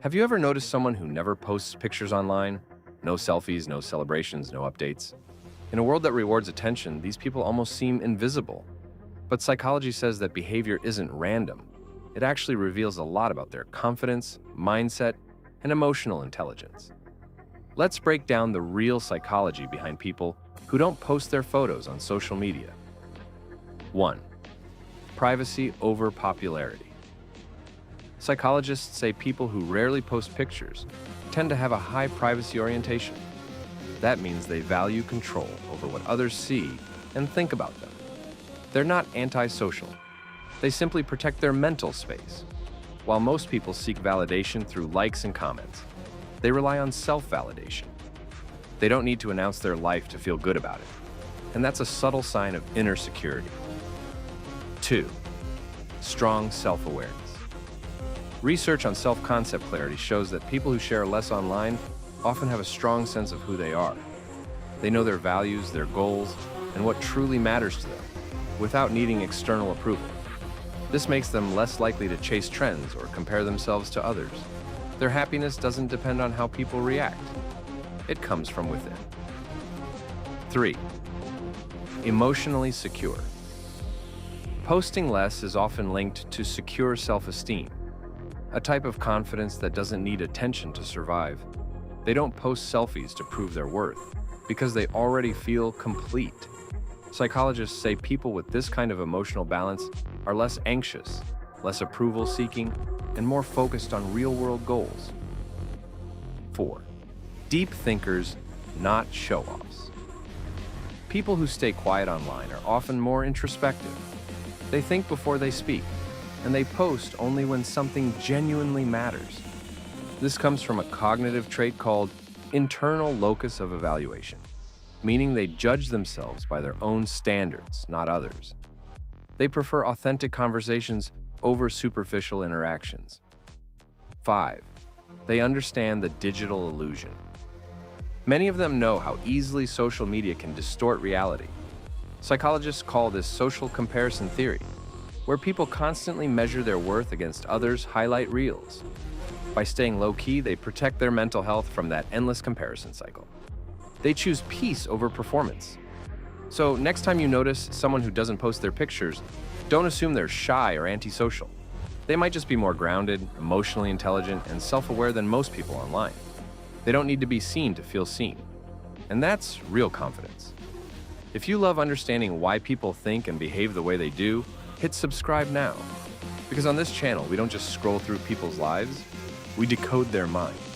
Have you ever noticed someone who never posts pictures online? No selfies, no celebrations, no updates. In a world that rewards attention, these people almost seem invisible. But psychology says that behavior isn't random. It actually reveals a lot about their confidence, mindset, and emotional intelligence. Let's break down the real psychology behind people who don't post their photos on social media. 1. Privacy over popularity. Psychologists say people who rarely post pictures tend to have a high privacy orientation. That means they value control over what others see and think about them. They're not antisocial. They simply protect their mental space. While most people seek validation through likes and comments, they rely on self-validation. They don't need to announce their life to feel good about it. And that's a subtle sign of inner security. 2. Strong self-awareness. Research on self-concept clarity shows that people who share less online often have a strong sense of who they are. They know their values, their goals, and what truly matters to them, without needing external approval. This makes them less likely to chase trends or compare themselves to others. Their happiness doesn't depend on how people react. It comes from within. 3. Emotionally secure. Posting less is often linked to secure self-esteem, a type of confidence that doesn't need attention to survive. They don't post selfies to prove their worth, because they already feel complete. Psychologists say people with this kind of emotional balance are less anxious, less approval-seeking, and more focused on real-world goals. 4. Deep thinkers, not show-offs. People who stay quiet online are often more introspective. They think before they speak, and they post only when something genuinely matters. This comes from a cognitive trait called internal locus of evaluation, meaning they judge themselves by their own standards, not others. They prefer authentic conversations over superficial interactions. 5. They understand the digital illusion. Many of them know how easily social media can distort reality. Psychologists call this social comparison theory, where people constantly measure their worth against others' highlight reels. By staying low-key, they protect their mental health from that endless comparison cycle. They choose peace over performance. So next time you notice someone who doesn't post their pictures, don't assume they're shy or antisocial. They might just be more grounded, emotionally intelligent, and self-aware than most people online. They don't need to be seen to feel seen. And that's real confidence. If you love understanding why people think and behave the way they do, hit subscribe now. Because on this channel, we don't just scroll through people's lives, we decode their minds.